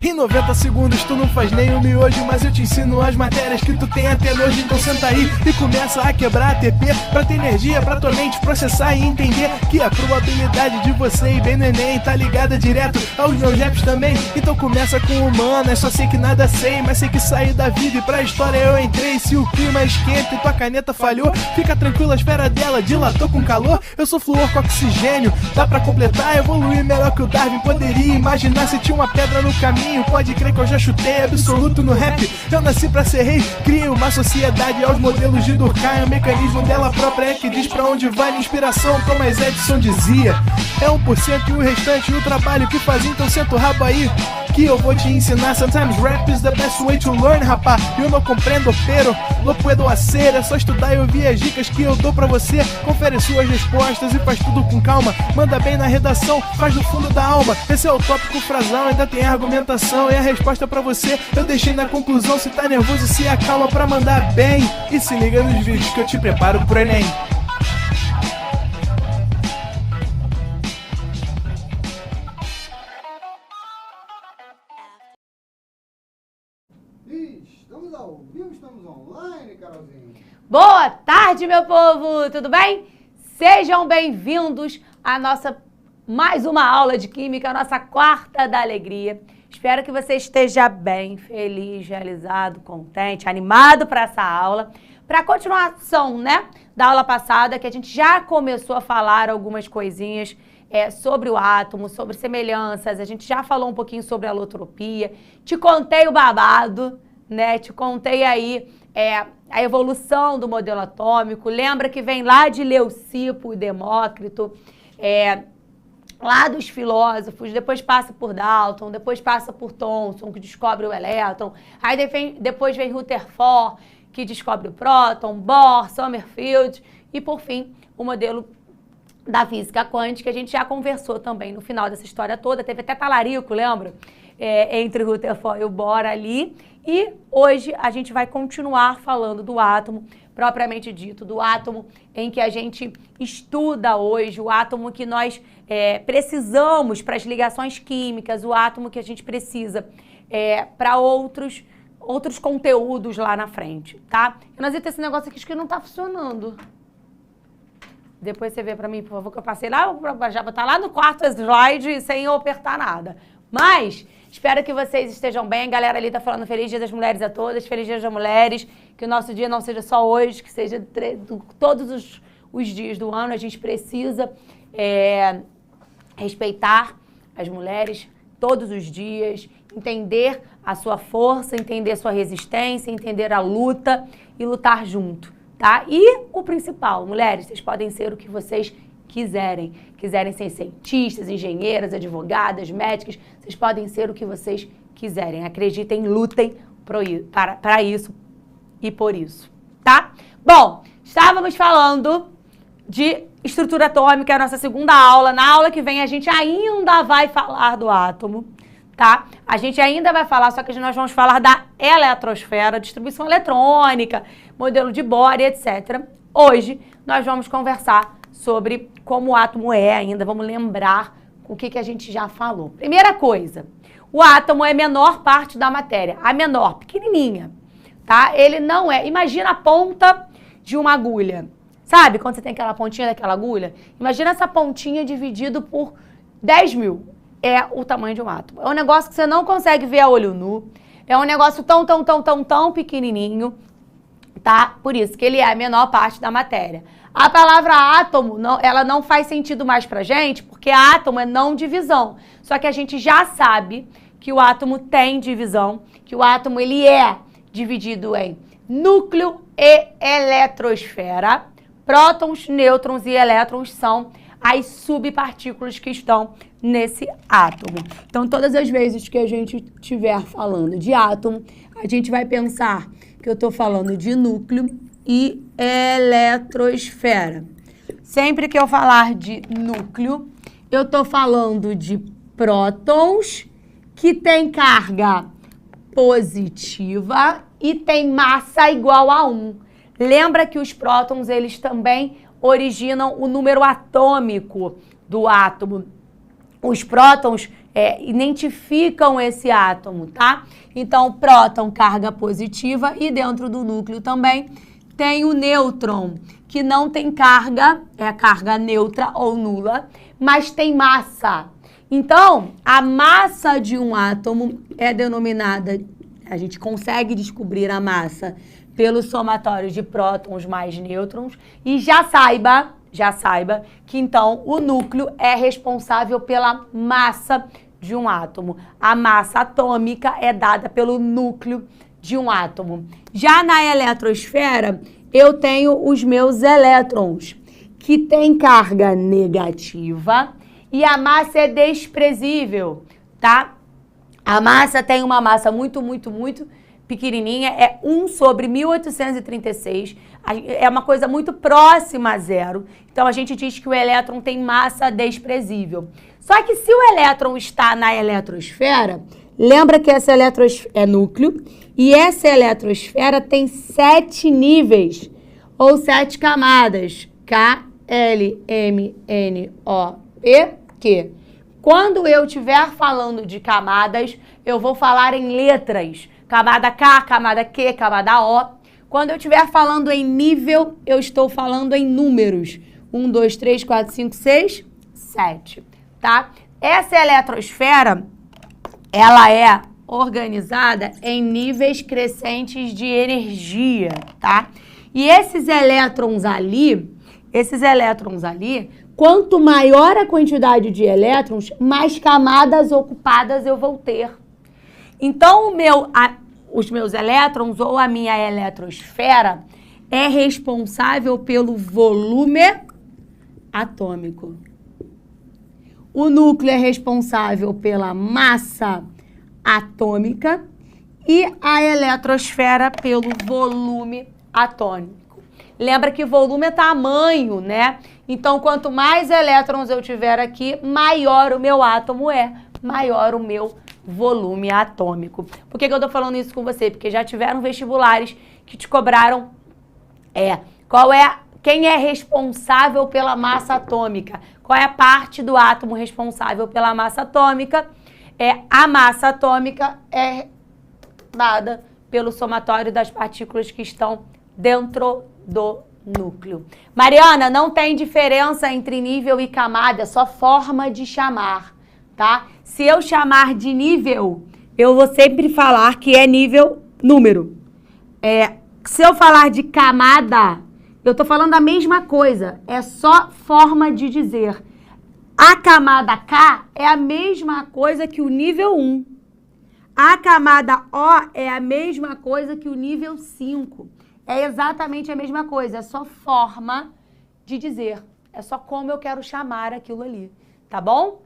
Em 90 segundos tu não faz nem um miojo, mas eu te ensino as matérias que tu tem até nojo. Então senta aí e começa a quebrar ATP pra ter energia, pra tua mente processar e entender que a probabilidade de você ir bem no Enem tá ligada direto aos meus raps também. Então começa com humanas, só sei que nada sei, mas sei que saí da vida e pra história eu entrei. Se o clima esquenta e tua caneta falhou, fica tranquilo, a esfera dela dilatou com calor. Eu sou flúor com oxigênio, dá pra completar, evoluir melhor que o Darwin poderia imaginar. Se tinha uma pedra no caminho, pode crer que eu já chutei absoluto no rap. Eu nasci pra ser rei, criei uma sociedade aos modelos de Durkheim. O mecanismo dela própria é que diz pra onde vai minha inspiração. Thomas Edison dizia: é 1% e o restante o trabalho que faz. Então senta o rabo aí que eu vou te ensinar. Sometimes rap is the best way to learn, rapá. Eu não compreendo, pero não puedo hacer. É só estudar e ouvir as dicas que eu dou pra você. Confere suas respostas e faz tudo com calma. Manda bem na redação, faz do fundo da alma. Esse é o tópico frasal, ainda tem argumentação. E a resposta pra você eu deixei na conclusão. Se tá nervoso, se acalma pra mandar bem. E se liga nos vídeos que eu te preparo pro Enem. Estamos ao vivo, estamos online, Carolzinha. Boa tarde, meu povo! Tudo bem? Sejam bem-vindos à nossa mais uma aula de Química, a nossa quarta da alegria. Espero que você esteja bem, feliz, realizado, contente, animado para essa aula. Para a continuação, né, da aula passada, que a gente já começou a falar algumas coisinhas sobre o átomo, sobre semelhanças, a gente já falou um pouquinho sobre a alotropia, te contei o babado, né, te contei aí a evolução do modelo atômico, lembra que vem lá de Leucipo e Demócrito, lá dos filósofos, depois passa por Dalton, depois passa por Thomson, que descobre o elétron, aí depois vem Rutherford, que descobre o próton, Bohr, Sommerfeld, e por fim, o modelo da física quântica, a gente já conversou também no final dessa história toda, teve até talarico, lembra? Entre Rutherford e o Bohr ali, e hoje a gente vai continuar falando do átomo, propriamente dito, do átomo em que a gente estuda hoje, o átomo que nós precisamos para as ligações químicas, o átomo que a gente precisa para outros conteúdos lá na frente, tá? Nós vamos ter esse negócio aqui que não tá funcionando. Depois você vê para mim, por favor, que eu passei lá, já tá lá no quarto slide sem eu apertar nada. Mas espero que vocês estejam bem. A galera ali tá falando Feliz Dia das Mulheres a todas, Feliz Dia das Mulheres, que o nosso dia não seja só hoje, que seja todos os dias do ano. A gente precisa respeitar as mulheres todos os dias, entender a sua força, entender a sua resistência, entender a luta e lutar junto, tá? E o principal, mulheres, vocês podem ser o que vocês quiserem. Quiserem ser cientistas, engenheiras, advogadas, médicas, vocês podem ser o que vocês quiserem. Acreditem, lutem para isso e por isso, tá? Bom, estávamos falando de estrutura atômica, a nossa segunda aula. Na aula que vem a gente ainda vai falar do átomo, tá? A gente ainda vai falar, só que nós vamos falar da eletrosfera, distribuição eletrônica, modelo de Bohr, etc. Hoje nós vamos conversar sobre como o átomo ainda, vamos lembrar o que a gente já falou. Primeira coisa, o átomo é a menor parte da matéria, a menor, pequenininha, tá? Ele não imagina a ponta de uma agulha, sabe? Quando você tem aquela pontinha daquela agulha, imagina essa pontinha dividido por 10 mil, é o tamanho de um átomo. É um negócio que você não consegue ver a olho nu, é um negócio tão pequenininho, tá? Por isso que ele é a menor parte da matéria. A palavra átomo, ela não faz sentido mais pra gente, porque átomo é não divisão. Só que a gente já sabe que o átomo tem divisão, que o átomo ele é dividido em núcleo e eletrosfera. Prótons, nêutrons e elétrons são as subpartículas que estão nesse átomo. Então, todas as vezes que a gente estiver falando de átomo, a gente vai pensar que eu estou falando de núcleo e eletrosfera. Sempre que eu falar de núcleo, eu estou falando de prótons que tem carga positiva e tem massa igual a 1. Lembra que os prótons, eles também originam o número atômico do átomo. Os prótons identificam esse átomo, tá? Então, próton, carga positiva, e dentro do núcleo também tem o nêutron, que não tem carga, é a carga neutra ou nula, mas tem massa. Então, a massa de um átomo é denominada, a gente consegue descobrir a massa pelo somatório de prótons mais nêutrons, e já saiba que então o núcleo é responsável pela massa de um átomo. A massa atômica é dada pelo núcleo de um átomo. Já na eletrosfera, eu tenho os meus elétrons, que têm carga negativa e a massa é desprezível, tá? A massa tem uma massa muito pequenininha, é 1 sobre 1836, é uma coisa muito próxima a zero. Então, a gente diz que o elétron tem massa desprezível. Só que se o elétron está na eletrosfera, lembra que essa eletrosfera é núcleo, e essa eletrosfera tem 7 níveis, ou 7 camadas, K, L, M, N, O, P, Q. Quando eu estiver falando de camadas, eu vou falar em letras. Camada K, camada Q, camada O. Quando eu estiver falando em nível, eu estou falando em números. 1, 2, 3, 4, 5, 6, 7. Tá? Essa eletrosfera, ela é organizada em níveis crescentes de energia, tá? E esses elétrons ali, quanto maior a quantidade de elétrons, mais camadas ocupadas eu vou ter. Então, os meus elétrons ou a minha eletrosfera é responsável pelo volume atômico. O núcleo é responsável pela massa atômica e a eletrosfera pelo volume atômico. Lembra que volume é tamanho, né? Então, quanto mais elétrons eu tiver aqui, maior o meu átomo é, maior o meu volume atômico. Por que eu tô falando isso com você? Porque já tiveram vestibulares que te cobraram quem é responsável pela massa atômica? Qual é a parte do átomo responsável pela massa atômica? A massa atômica é dada pelo somatório das partículas que estão dentro do núcleo. Mariana, não tem diferença entre nível e camada, é só forma de chamar, tá? Se eu chamar de nível, eu vou sempre falar que é nível número. Se eu falar de camada, eu tô falando a mesma coisa, é só forma de dizer. A camada K é a mesma coisa que o nível 1. A camada O é a mesma coisa que o nível 5. É exatamente a mesma coisa, é só forma de dizer. É só como eu quero chamar aquilo ali, tá bom?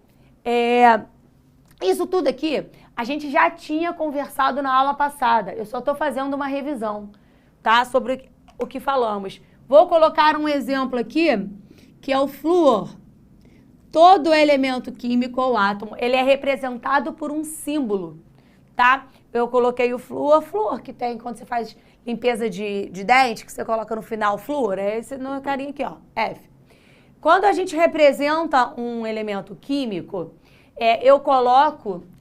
Isso tudo aqui a gente já tinha conversado na aula passada. Eu só tô fazendo uma revisão, tá? Sobre o que falamos. Vou colocar um exemplo aqui, que é o flúor. Todo elemento químico ou átomo, ele é representado por um símbolo, tá? Eu coloquei o flúor que tem quando você faz limpeza de dente, que você coloca no final flúor, é esse no carinha aqui, ó, F. Quando a gente representa um elemento químico,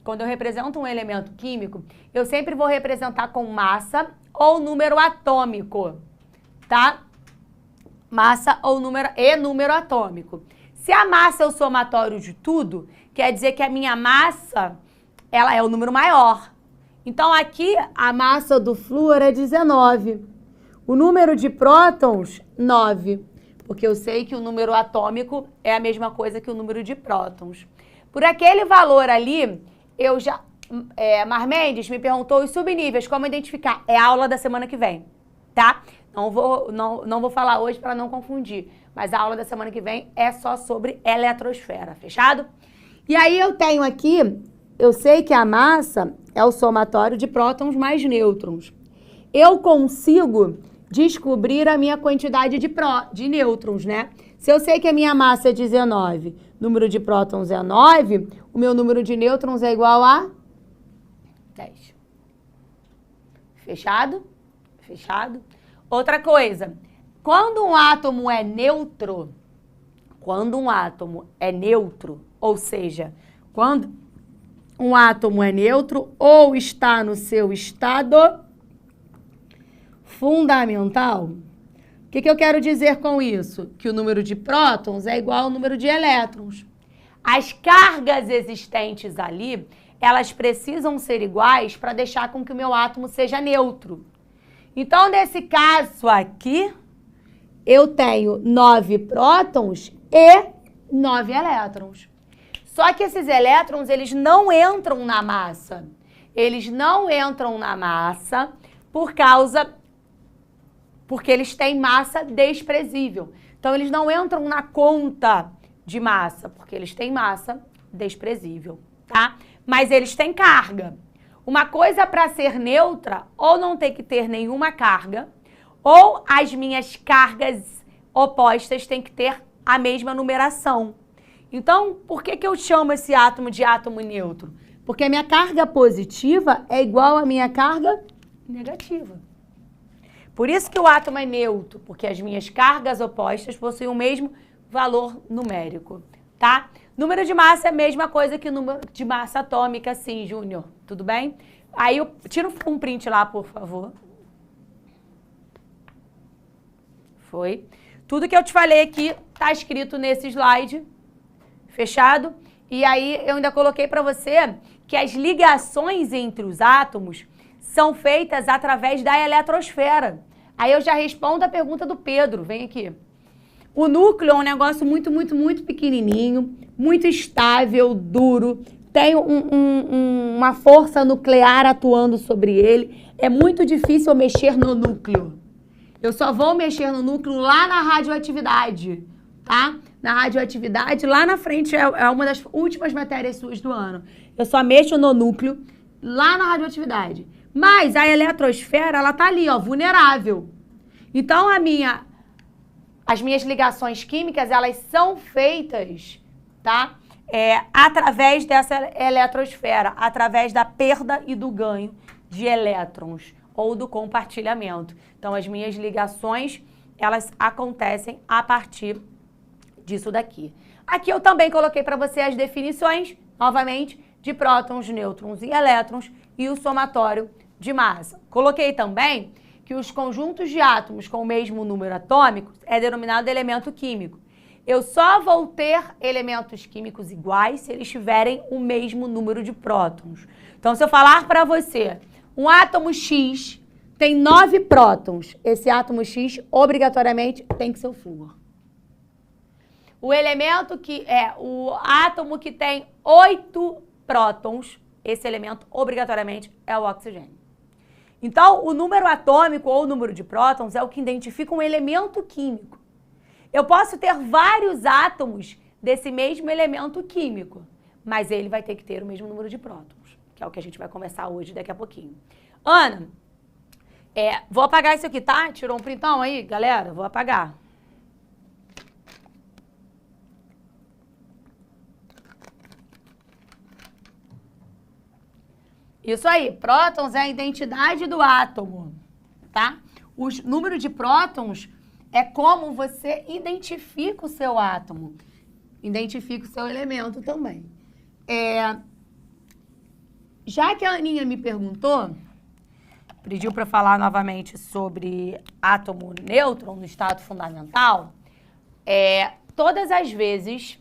quando eu represento um elemento químico, eu sempre vou representar com massa ou número atômico, tá? Massa ou número atômico. Se a massa é o somatório de tudo, quer dizer que a minha massa, ela é o número maior. Então, aqui, a massa do flúor é 19. O número de prótons, 9. Porque eu sei que o número atômico é a mesma coisa que o número de prótons. Por aquele valor ali, eu já... Marmendes me perguntou os subníveis, como identificar. É a aula da semana que vem, tá? Não vou falar hoje para não confundir. Mas a aula da semana que vem é só sobre eletrosfera, fechado? E aí eu tenho aqui, eu sei que a massa é o somatório de prótons mais nêutrons. Eu consigo descobrir a minha quantidade de nêutrons, né? Se eu sei que a minha massa é 19, número de prótons é 9, o meu número de nêutrons é igual a 10. Fechado? Fechado? Outra coisa, quando um átomo é neutro, ou seja, quando um átomo é neutro ou está no seu estado fundamental, o que eu quero dizer com isso? Que o número de prótons é igual ao número de elétrons. As cargas existentes ali, elas precisam ser iguais para deixar com que o meu átomo seja neutro. Então, nesse caso aqui, eu tenho 9 prótons e 9 elétrons. Só que esses elétrons, eles não entram na massa. Eles não entram na massa porque eles têm massa desprezível. Então, eles não entram na conta de massa, porque eles têm massa desprezível, tá? Mas eles têm carga. Uma coisa para ser neutra, ou não tem que ter nenhuma carga, ou as minhas cargas opostas têm que ter a mesma numeração. Então, por que eu chamo esse átomo de átomo neutro? Porque a minha carga positiva é igual à minha carga negativa. Por isso que o átomo é neutro, porque as minhas cargas opostas possuem o mesmo valor numérico, tá? Número de massa é a mesma coisa que número de massa atômica, sim, Júnior. Tudo bem? Aí eu tiro um print lá, por favor. Foi. Tudo que eu te falei aqui tá escrito nesse slide. Fechado? E aí eu ainda coloquei para você que as ligações entre os átomos são feitas através da eletrosfera. Aí eu já respondo a pergunta do Pedro. Vem aqui. O núcleo é um negócio muito, muito, muito pequenininho, muito estável, duro, tem uma força nuclear atuando sobre ele. É muito difícil eu mexer no núcleo. Eu só vou mexer no núcleo lá na radioatividade, tá? Na radioatividade, lá na frente, é uma das últimas matérias suas do ano. Eu só mexo no núcleo lá na radioatividade. Mas a eletrosfera, ela tá ali, ó, vulnerável. Então, as minhas ligações químicas, elas são feitas, tá? Através dessa eletrosfera, através da perda e do ganho de elétrons ou do compartilhamento. Então, as minhas ligações, elas acontecem a partir disso daqui. Aqui eu também coloquei para você as definições, novamente, de prótons, nêutrons e elétrons e o somatório de massa. Coloquei também que os conjuntos de átomos com o mesmo número atômico é denominado elemento químico. Eu só vou ter elementos químicos iguais se eles tiverem o mesmo número de prótons. Então, se eu falar para você, um átomo X tem 9 prótons, esse átomo X obrigatoriamente tem que ser o flúor. O átomo que tem 8 prótons, esse elemento obrigatoriamente é o oxigênio. Então, o número atômico ou o número de prótons é o que identifica um elemento químico. Eu posso ter vários átomos desse mesmo elemento químico, mas ele vai ter que ter o mesmo número de prótons, que é o que a gente vai conversar hoje, daqui a pouquinho. Ana, vou apagar isso aqui, tá? Tirou um printão aí, galera? Vou apagar. Isso aí, prótons é a identidade do átomo, tá? O número de prótons é como você identifica o seu átomo, identifica o seu elemento também. Já que a Aninha me perguntou, pediu para falar novamente sobre átomo nêutron no estado fundamental, todas as vezes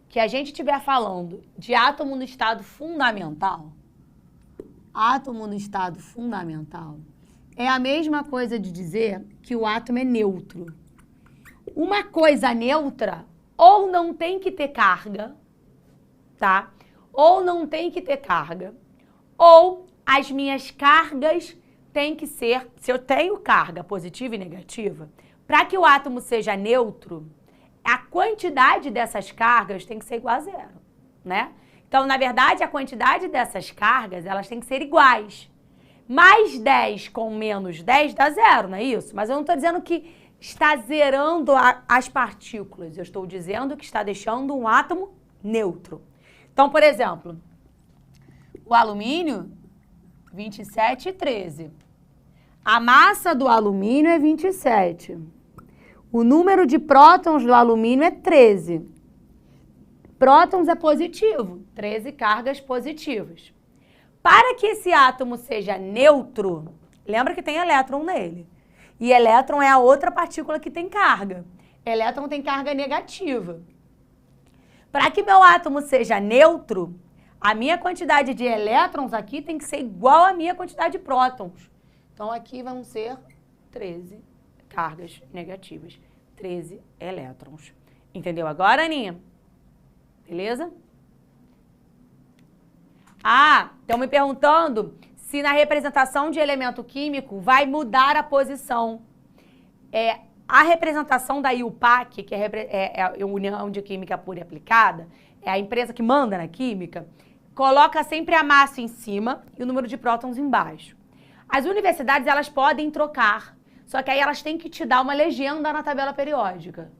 que a gente estiver falando de átomo no estado fundamental, é a mesma coisa de dizer que o átomo é neutro. Uma coisa neutra ou não tem que ter carga, tá? Ou não tem que ter carga, ou as minhas cargas têm que ser, se eu tenho carga positiva e negativa, para que o átomo seja neutro, a quantidade dessas cargas tem que ser igual a zero, né? Então, na verdade, a quantidade dessas cargas, elas têm que ser iguais. Mais 10 com menos 10 dá zero, não é isso? Mas eu não estou dizendo que está zerando as partículas. Eu estou dizendo que está deixando um átomo neutro. Então, por exemplo, o alumínio, 27 e 13. A massa do alumínio é 27. O número de prótons do alumínio é 13. Prótons é positivo, 13 cargas positivas. Para que esse átomo seja neutro, lembra que tem elétron nele. E elétron é a outra partícula que tem carga. Elétron tem carga negativa. Para que meu átomo seja neutro, a minha quantidade de elétrons aqui tem que ser igual à minha quantidade de prótons. Então, aqui vão ser 13 cargas negativas, 13 elétrons. Entendeu agora, Aninha? Beleza? Ah, estão me perguntando se na representação de elemento químico vai mudar a posição. A representação da IUPAC, que é a União de Química Pura e Aplicada, é a empresa que manda na química, coloca sempre a massa em cima e o número de prótons embaixo. As universidades, elas podem trocar, só que aí elas têm que te dar uma legenda na tabela periódica,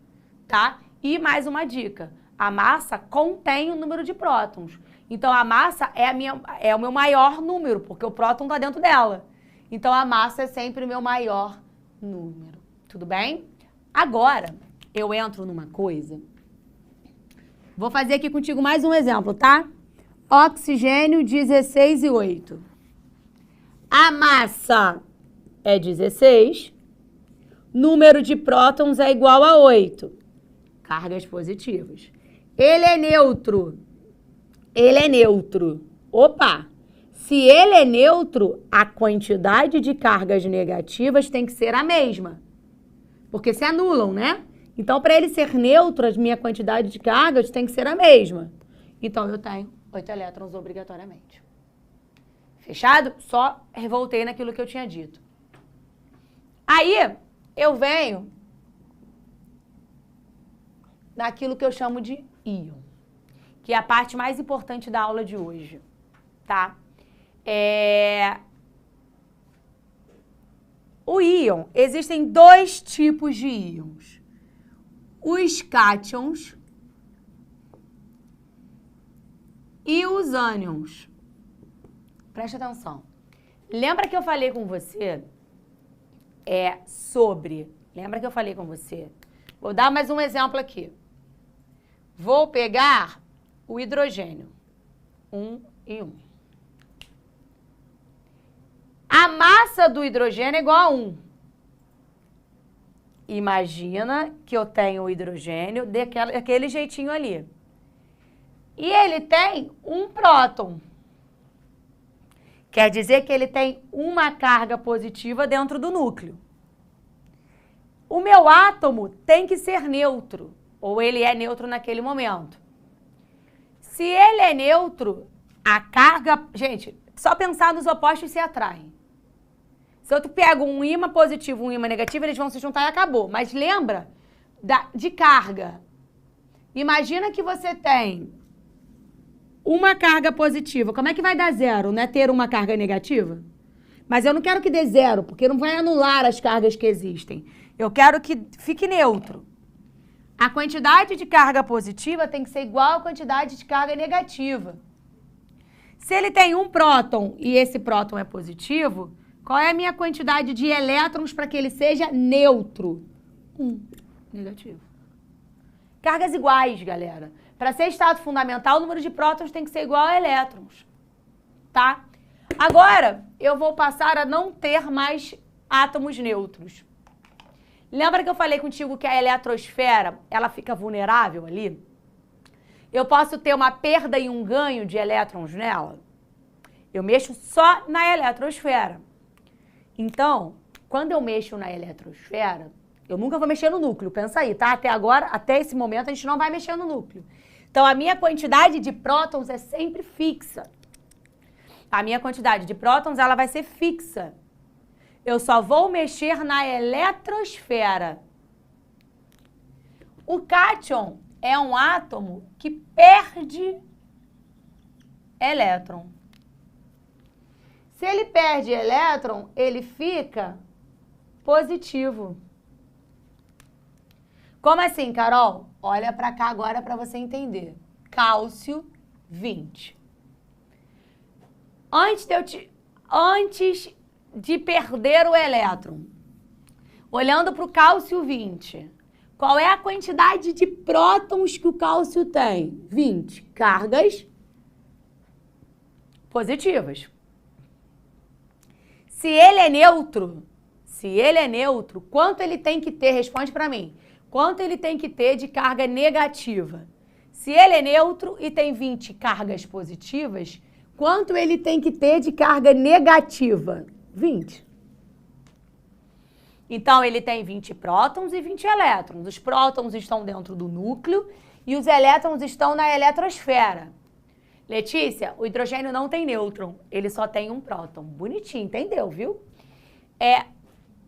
tá? E mais uma dica, a massa contém o número de prótons. Então, a massa é o meu maior número, porque o próton está dentro dela. Então, a massa é sempre o meu maior número. Tudo bem? Agora, eu entro numa coisa. Vou fazer aqui contigo mais um exemplo, tá? Oxigênio 16 e 8. A massa é 16. Número de prótons é igual a 8. Cargas positivas. Ele é neutro. Ele é neutro. Opa! Se ele é neutro, a quantidade de cargas negativas tem que ser a mesma. Porque se anulam, né? Então, para ele ser neutro, a minha quantidade de cargas tem que ser a mesma. Então, eu tenho 8 elétrons obrigatoriamente. Fechado? Só voltei naquilo que eu tinha dito. Aí, eu venho naquilo que eu chamo de íon, que é a parte mais importante da aula de hoje, tá? O íon, existem dois tipos de íons. Os cátions e os ânions. Preste atenção. Lembra que eu falei com você Lembra que eu falei com você? Vou dar mais um exemplo aqui. Vou pegar o hidrogênio. 1 e 1. A massa do hidrogênio é igual a 1. Imagina que eu tenho o hidrogênio daquele jeitinho ali. E ele tem um próton. Quer dizer que ele tem uma carga positiva dentro do núcleo. O meu átomo tem que ser neutro, ou ele é neutro naquele momento. Se ele é neutro, a carga... Gente, só pensar nos opostos se atraem. Se eu pego um ímã positivo e um ímã negativo, eles vão se juntar e acabou. Mas lembra de carga. Imagina que você tem uma carga positiva. Como é que vai dar zero, né? Ter uma carga negativa? Mas eu não quero que dê zero, porque não vai anular as cargas que existem. Eu quero que fique neutro. A quantidade de carga positiva tem que ser igual à quantidade de carga negativa. Se ele tem um próton e esse próton é positivo, qual é a minha quantidade de elétrons para que ele seja neutro? 1. Negativo. Cargas iguais, galera. Para ser estado fundamental, o número de prótons tem que ser igual a elétrons. Tá? Agora, eu vou passar a não ter mais átomos neutros. Lembra que eu falei contigo que a eletrosfera, ela fica vulnerável ali? Eu posso ter uma perda e um ganho de elétrons nela? Eu mexo só na eletrosfera. Então, quando eu mexo na eletrosfera, eu nunca vou mexer no núcleo, pensa aí, tá? Até agora, até esse momento, a gente não vai mexer no núcleo. Então, a minha quantidade de prótons é sempre fixa. A minha quantidade de prótons, ela vai ser fixa. Eu só vou mexer na eletrosfera. O cátion é um átomo que perde elétron. Se ele perde elétron, ele fica positivo. Como assim, Carol? Olha para cá agora para você entender. Cálcio, 20. Antes de perder o elétron. Olhando para o cálcio 20. Qual é a quantidade de prótons que o cálcio tem? 20. Cargas positivas. Se ele é neutro, quanto ele tem que ter? Responde para mim. Quanto ele tem que ter de carga negativa? Se ele é neutro e tem 20 cargas positivas, quanto ele tem que ter de carga negativa? 20. Então, ele tem 20 prótons e 20 elétrons. Os prótons estão dentro do núcleo e os elétrons estão na eletrosfera. Letícia, o hidrogênio não tem nêutron, ele só tem um próton. Bonitinho, entendeu, viu?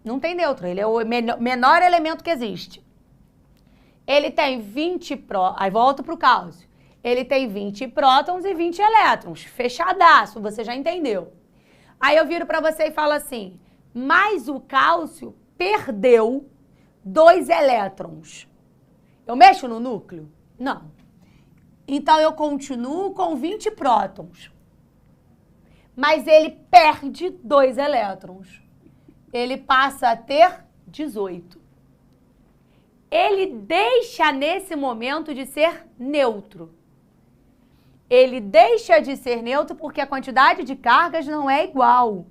Não tem nêutron, ele é o menor elemento que existe. Ele tem 20 prótons, aí volto para o cálcio. Ele tem 20 prótons e 20 elétrons, fechadaço, você já entendeu. Aí eu viro para você e falo assim, mas o cálcio perdeu 2 elétrons. Eu mexo no núcleo? Não. Então eu continuo com 20 prótons. Mas ele perde 2 elétrons. Ele passa a ter 18. Ele deixa nesse momento de ser neutro. Ele deixa de ser neutro porque a quantidade de cargas não é igual.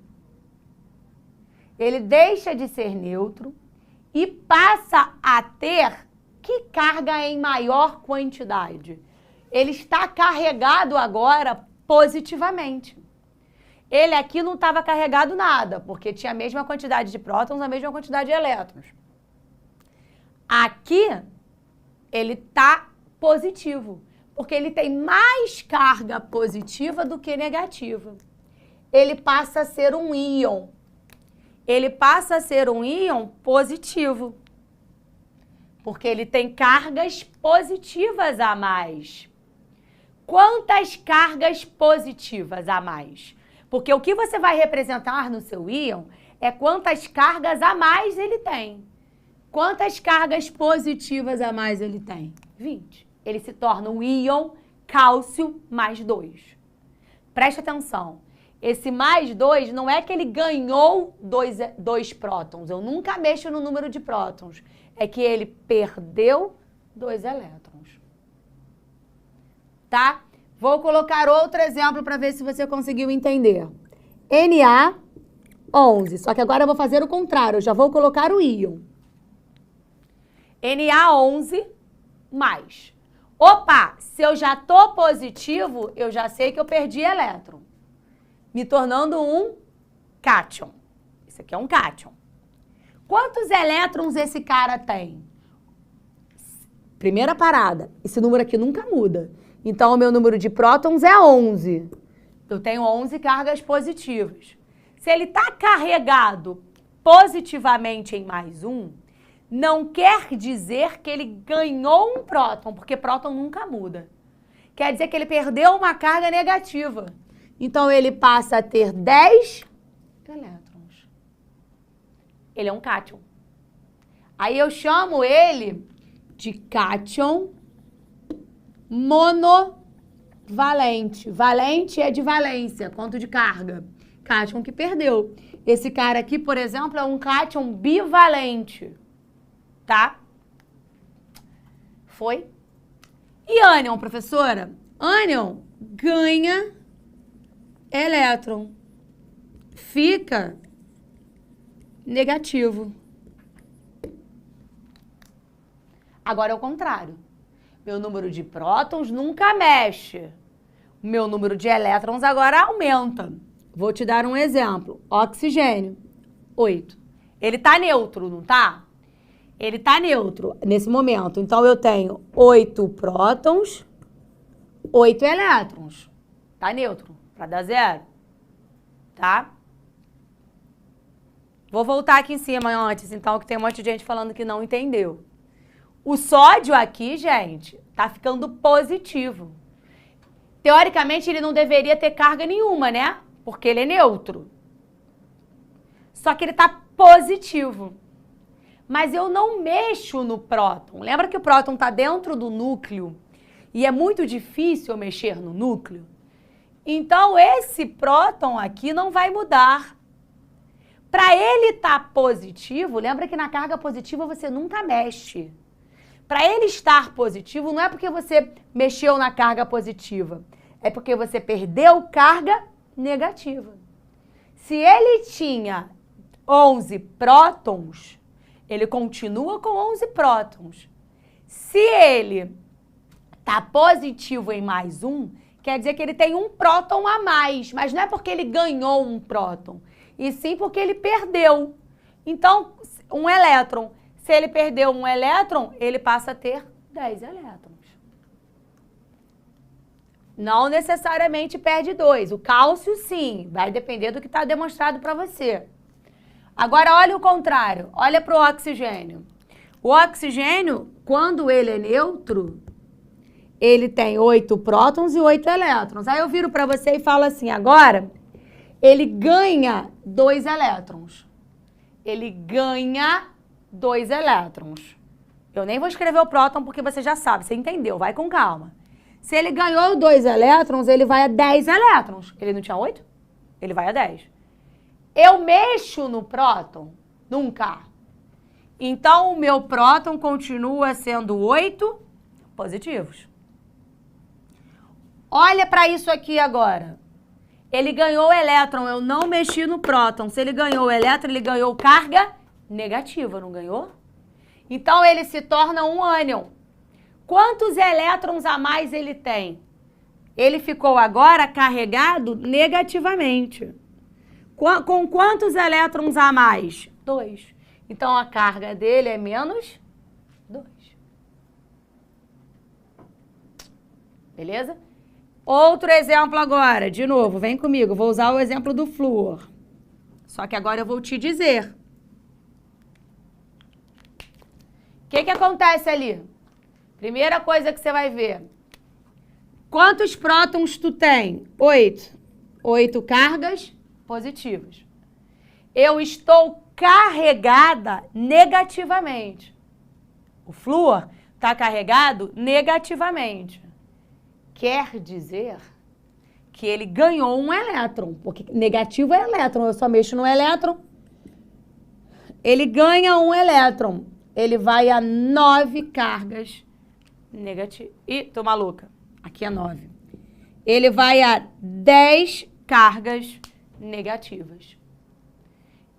Ele deixa de ser neutro e passa a ter que carga em maior quantidade? Ele está carregado agora positivamente. Ele aqui não estava carregado nada, porque tinha a mesma quantidade de prótons, a mesma quantidade de elétrons. Aqui, ele está positivo, porque ele tem mais carga positiva do que negativa. Ele passa a ser um íon. Ele passa a ser um íon positivo, porque ele tem cargas positivas a mais. Quantas cargas positivas a mais? Porque o que você vai representar no seu íon é quantas cargas a mais ele tem. Quantas cargas positivas a mais ele tem? 20. Ele se torna um íon cálcio mais 2. Preste atenção. Esse mais 2 não é que ele ganhou 2 prótons. Eu nunca mexo no número de prótons. É que ele perdeu 2 elétrons. Tá? Vou colocar outro exemplo para ver se você conseguiu entender. Na11. Só que agora eu vou fazer o contrário. Eu já vou colocar o íon. Na11 mais. Opa! Se eu já tô positivo, eu já sei que eu perdi elétron. Me tornando um cátion. Esse aqui é um cátion. Quantos elétrons esse cara tem? Primeira parada. Esse número aqui nunca muda. Então, o meu número de prótons é 11. Eu tenho 11 cargas positivas. Se ele está carregado positivamente em mais um, não quer dizer que ele ganhou um próton, porque próton nunca muda. Quer dizer que ele perdeu uma carga negativa. Então, ele passa a ter 10 elétrons. Ele é um cátion. Aí eu chamo ele de cátion monovalente. Valente é de valência, quanto de carga. Cátion que perdeu. Esse cara aqui, por exemplo, é um cátion bivalente. Tá? Foi? E ânion, professora? Ânion ganha elétron. Fica negativo. Agora é o contrário. Meu número de prótons nunca mexe. O meu número de elétrons agora aumenta. Vou te dar um exemplo. Oxigênio, 8. Ele tá neutro, não tá? Ele tá neutro nesse momento. Então, eu tenho 8 prótons, 8 elétrons. Tá neutro, para dar 0. Tá? Vou voltar aqui em cima antes, então, que tem um monte de gente falando que não entendeu. O sódio aqui, gente, tá ficando positivo. Teoricamente, ele não deveria ter carga nenhuma, né? Porque ele é neutro. Só que ele tá positivo. Mas eu não mexo no próton. Lembra que o próton tá dentro do núcleo e é muito difícil eu mexer no núcleo? Então, esse próton aqui não vai mudar. Para ele estar positivo, lembra que na carga positiva você nunca mexe. Para ele estar positivo, não é porque você mexeu na carga positiva, é porque você perdeu carga negativa. Se ele tinha 11 prótons, ele continua com 11 prótons. Se ele está positivo em mais um, quer dizer que ele tem um próton a mais, mas não é porque ele ganhou um próton, e sim porque ele perdeu. Então, um elétron. Se ele perdeu um elétron, ele passa a ter 10 elétrons. Não necessariamente perde 2. O cálcio, sim, vai depender do que está demonstrado para você. Agora, olha o contrário. Olha para o oxigênio. O oxigênio, quando ele é neutro, ele tem 8 prótons e 8 elétrons. Aí eu viro para você e falo assim, agora, ele ganha 2 elétrons. Ele ganha 2 elétrons. Eu nem vou escrever o próton porque você já sabe, você entendeu, vai com calma. Se ele ganhou 2 elétrons, ele vai a 10 elétrons. Ele não tinha 8? Ele vai a 10. Eu mexo no próton? Nunca. Então, o meu próton continua sendo 8 positivos. Olha para isso aqui agora. Ele ganhou elétron, eu não mexi no próton. Se ele ganhou elétron, ele ganhou carga negativa, não ganhou? Então, ele se torna um ânion. Quantos elétrons a mais ele tem? Ele ficou agora carregado negativamente. Com quantos elétrons a mais? 2. Então, a carga dele é menos 2. Beleza? Outro exemplo agora, de novo, vem comigo. Vou usar o exemplo do flúor. Só que agora eu vou te dizer. O que acontece ali? Primeira coisa que você vai ver. Quantos prótons tu tem? 8. 8 cargas positivas. Eu estou carregada negativamente. O flúor está carregado negativamente. Quer dizer que ele ganhou um elétron, porque negativo é elétron, eu só mexo no elétron. Ele ganha um elétron, ele vai a 9 cargas negativas. Ih, tô maluca, aqui é 9. Ele vai a 10 cargas negativas.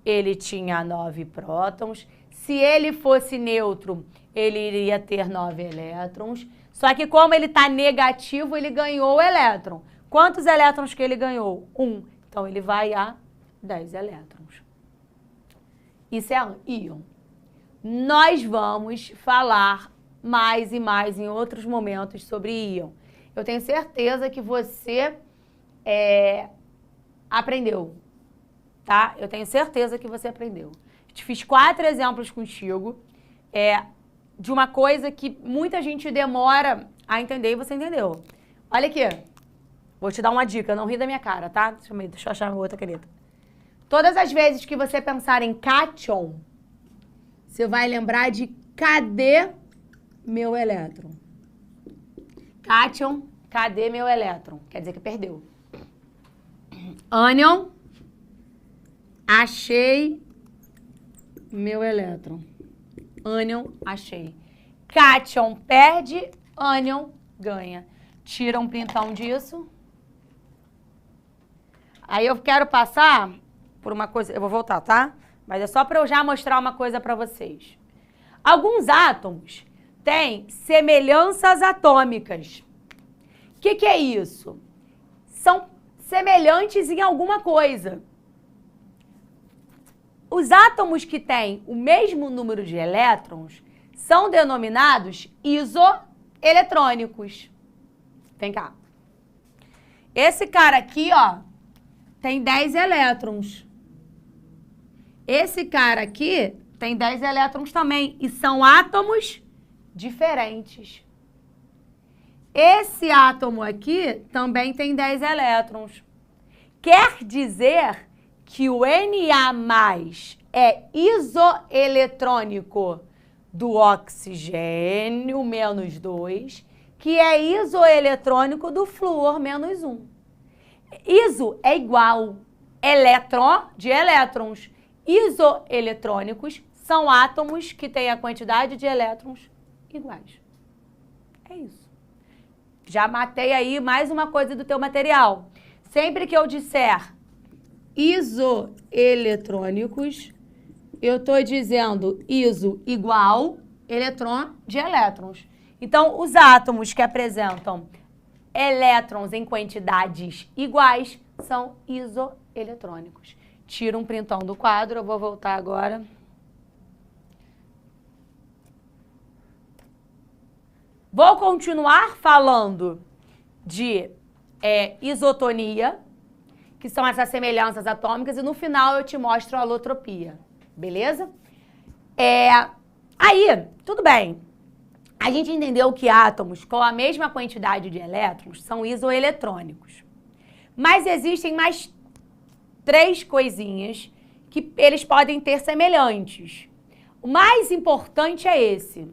Ele tinha 9 prótons. Se ele fosse neutro, ele iria ter 9 elétrons. Só que como ele está negativo, ele ganhou o elétron. Quantos elétrons que ele ganhou? 1. Então, ele vai a 10 elétrons. Isso é íon. Nós vamos falar mais e mais em outros momentos sobre íon. Eu tenho certeza que você aprendeu, tá? Eu tenho certeza que você aprendeu. Te fiz 4 exemplos contigo. De uma coisa que muita gente demora a entender e você entendeu. Olha aqui. Vou te dar uma dica, não ri da minha cara, tá? Deixa eu achar minha outra caneta. Todas as vezes que você pensar em cátion, você vai lembrar de cadê meu elétron? Cátion, cadê meu elétron? Quer dizer que perdeu. Ânion, achei meu elétron. Ânion, achei. Cátion perde, ânion ganha. Tira um printão disso. Aí eu quero passar por uma coisa, eu vou voltar, tá? Mas é só para eu já mostrar uma coisa para vocês. Alguns átomos têm semelhanças atômicas. O que é isso? São semelhantes em alguma coisa. Os átomos que têm o mesmo número de elétrons são denominados isoeletrônicos. Vem cá. Esse cara aqui, ó, tem 10 elétrons. Esse cara aqui tem 10 elétrons também. E são átomos diferentes. Esse átomo aqui também tem 10 elétrons. Quer dizer que o Na+ é isoeletrônico do oxigênio, menos 2, que é isoeletrônico do flúor, menos 1. Iso é igual, elétron de elétrons. Isoeletrônicos são átomos que têm a quantidade de elétrons iguais. É isso. Já matei aí mais uma coisa do teu material. Sempre que eu disser isoeletrônicos, eu estou dizendo iso igual elétron de elétrons. Então, os átomos que apresentam elétrons em quantidades iguais são isoeletrônicos. Tira um printão do quadro, eu vou voltar agora. Vou continuar falando de isotonia, que são essas semelhanças atômicas, e no final eu te mostro a alotropia, beleza? Aí, tudo bem. A gente entendeu que átomos com a mesma quantidade de elétrons são isoeletrônicos. Mas existem mais 3 coisinhas que eles podem ter semelhantes. O mais importante é esse,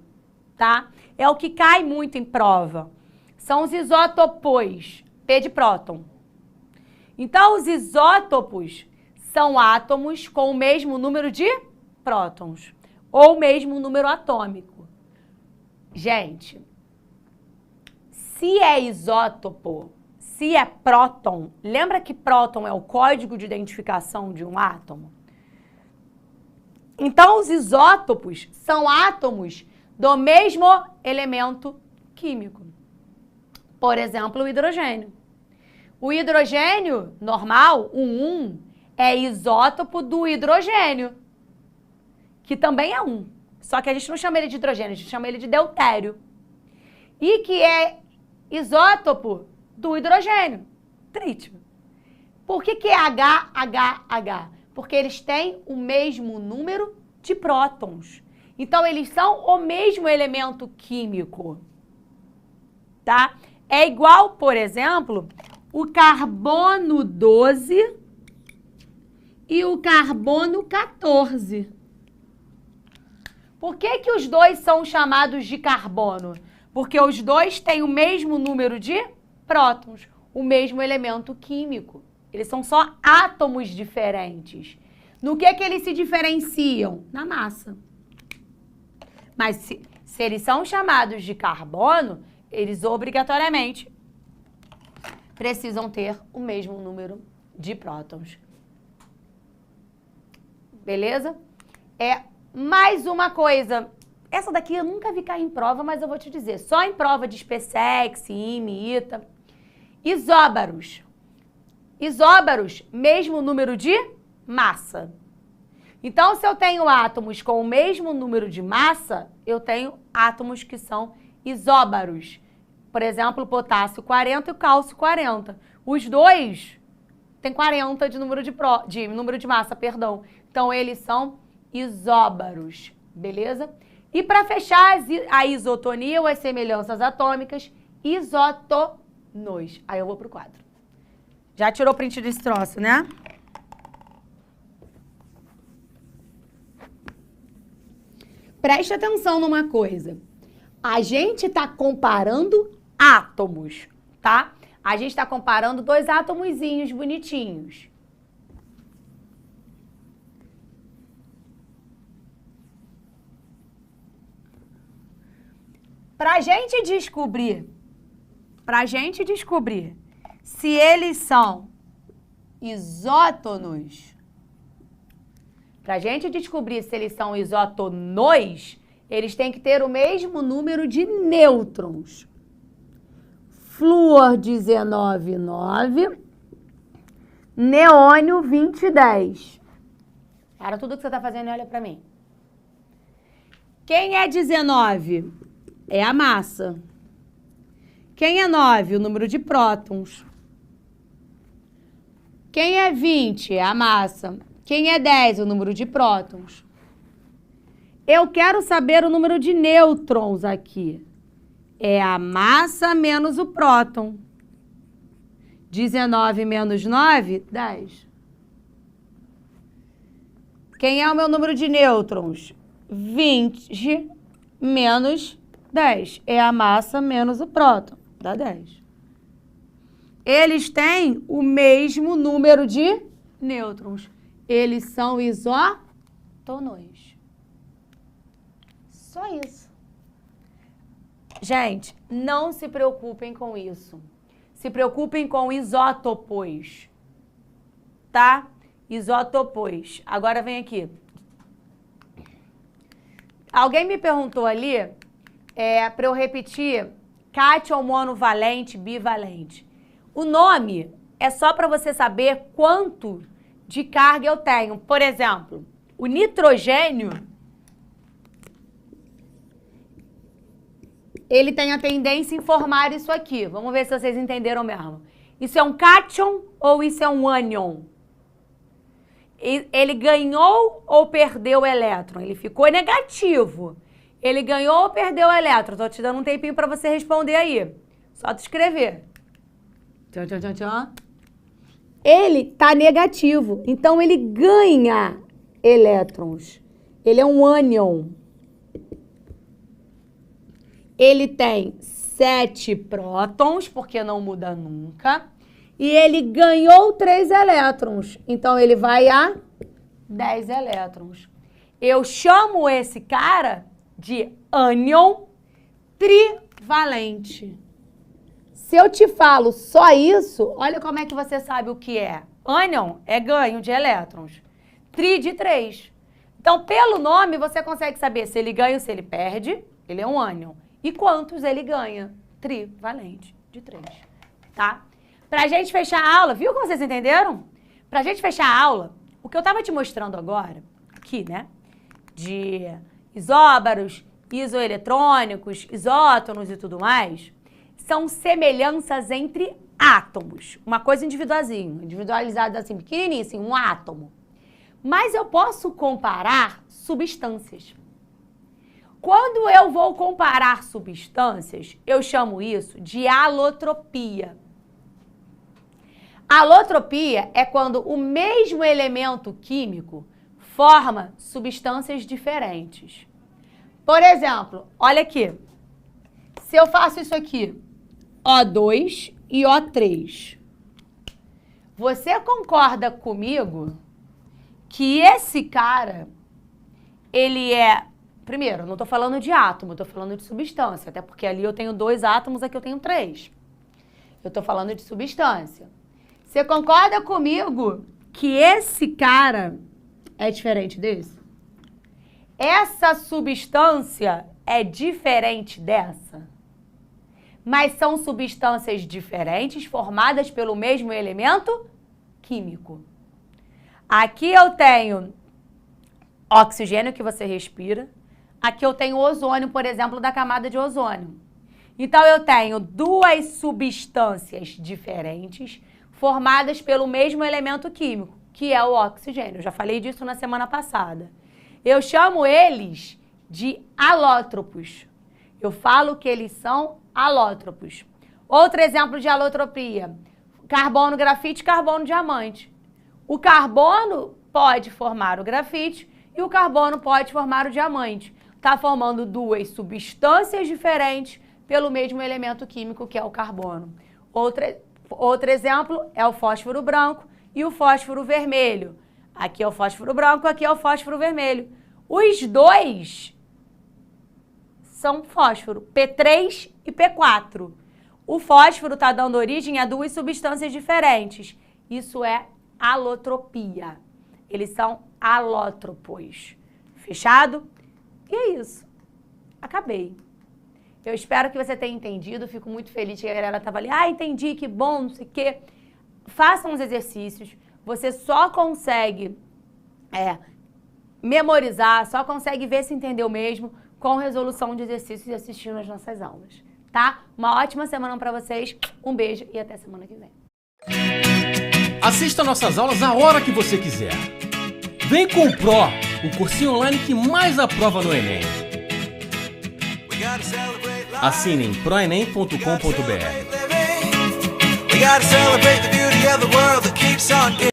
tá? É o que cai muito em prova. São os isótopos, P de próton. Então, os isótopos são átomos com o mesmo número de prótons, ou o mesmo número atômico. Gente, se é isótopo, se é próton, lembra que próton é o código de identificação de um átomo? Então, os isótopos são átomos do mesmo elemento químico. Por exemplo, o hidrogênio. O hidrogênio normal, o 1, é isótopo do hidrogênio, que também é 1. Só que a gente não chama ele de hidrogênio, a gente chama ele de deutério. E que é isótopo do hidrogênio, trítio. Por que é HHH? Porque eles têm o mesmo número de prótons. Então, eles são o mesmo elemento químico, tá? É igual, por exemplo, o carbono 12 e o carbono 14. Por que que os dois são chamados de carbono? Porque os dois têm o mesmo número de prótons, o mesmo elemento químico. Eles são só átomos diferentes. No que eles se diferenciam? Na massa. Mas se eles são chamados de carbono, eles obrigatoriamente precisam ter o mesmo número de prótons. Beleza? Mais uma coisa. Essa daqui eu nunca vi cair em prova, mas eu vou te dizer. Só em prova de SPSEC, IME, ITA. Isóbaros. Isóbaros, mesmo número de massa. Então, se eu tenho átomos com o mesmo número de massa, eu tenho átomos que são isóbaros. Por exemplo, o potássio 40 e o cálcio 40. Os dois têm 40 de número de massa, perdão. Então, eles são isóbaros, beleza? E para fechar a isotonia ou as semelhanças atômicas, isótonos. Aí eu vou pro quadro. Já tirou print desse troço, né? Preste atenção numa coisa. A gente está comparando átomos, tá? A gente está comparando 2 átomozinhos bonitinhos. Pra gente descobrir se eles são isótonos, pra gente descobrir se eles são isótonos, eles têm que ter o mesmo número de nêutrons. Flúor 19,9, neônio 20,10. Para tudo que você tá fazendo e olha pra mim. Quem é 19? É a massa. Quem é 9? O número de prótons. Quem é 20? É a massa. Quem é 10? O número de prótons. Eu quero saber o número de nêutrons aqui. É a massa menos o próton. 19 menos 9, 10. Quem é o meu número de nêutrons? 20 menos 10. É a massa menos o próton. Dá 10. Eles têm o mesmo número de nêutrons. Eles são isótonos. Só isso. Gente, não se preocupem com isso. Se preocupem com isótopos. Tá? Isótopos. Agora vem aqui. Alguém me perguntou ali, para eu repetir, cátion monovalente, bivalente. O nome é só para você saber quanto de carga eu tenho. Por exemplo, o nitrogênio, ele tem a tendência em formar isso aqui. Vamos ver se vocês entenderam mesmo. Isso é um cátion ou isso é um ânion? Ele ganhou ou perdeu o elétron? Ele ficou negativo. Ele ganhou ou perdeu o elétron? Tô te dando um tempinho para você responder aí. Só tu escrever. Tchan, tchan, tchan, tchan. Ele tá negativo, então ele ganha elétrons. Ele é um ânion. Ele tem 7 prótons, porque não muda nunca. E ele ganhou 3 elétrons. Então, ele vai a 10 elétrons. Eu chamo esse cara de ânion trivalente. Se eu te falo só isso, olha como é que você sabe o que é. Ânion é ganho de elétrons. Tri de 3. Então, pelo nome, você consegue saber se ele ganha ou se ele perde. Ele é um ânion. E quantos ele ganha? Trivalente de 3. Tá? Pra gente fechar a aula, viu como vocês entenderam? Pra gente fechar a aula, o que eu tava te mostrando agora, aqui, né? De isóbaros, isoeletrônicos, isótonos e tudo mais, são semelhanças entre átomos. Uma coisa individualizada assim, pequenininha, assim, um átomo. Mas eu posso comparar substâncias. Quando eu vou comparar substâncias, eu chamo isso de alotropia. Alotropia é quando o mesmo elemento químico forma substâncias diferentes. Por exemplo, olha aqui. Se eu faço isso aqui, O2 e O3, você concorda comigo que esse cara, ele é... Primeiro, eu não estou falando de átomo, eu estou falando de substância, até porque ali eu tenho 2 átomos, aqui eu tenho 3. Eu estou falando de substância. Você concorda comigo que esse cara é diferente desse? Essa substância é diferente dessa? Mas são substâncias diferentes formadas pelo mesmo elemento químico. Aqui eu tenho oxigênio que você respira. Aqui eu tenho ozônio, por exemplo, da camada de ozônio. Então eu tenho 2 substâncias diferentes formadas pelo mesmo elemento químico, que é o oxigênio. Eu já falei disso na semana passada. Eu chamo eles de alótropos. Eu falo que eles são alótropos. Outro exemplo de alotropia: carbono, grafite, carbono, diamante. O carbono pode formar o grafite e o carbono pode formar o diamante. Está formando 2 substâncias diferentes pelo mesmo elemento químico, que é o carbono. Outro exemplo é o fósforo branco e o fósforo vermelho. Aqui é o fósforo branco, aqui é o fósforo vermelho. Os 2 são fósforo, P3 e P4. O fósforo está dando origem a 2 substâncias diferentes. Isso é alotropia. Eles são alótropos. Fechado? E é isso. Acabei. Eu espero que você tenha entendido. Fico muito feliz que a galera estava ali. Ah, entendi, que bom, não sei o quê. Façam os exercícios. Você só consegue memorizar, só consegue ver se entendeu mesmo com resolução de exercícios e assistindo as nossas aulas. Tá? Uma ótima semana para vocês. Um beijo e até semana que vem. Assista nossas aulas a hora que você quiser. Vem com o Pro, o cursinho online que mais aprova no Enem. Assine em proenem.com.br.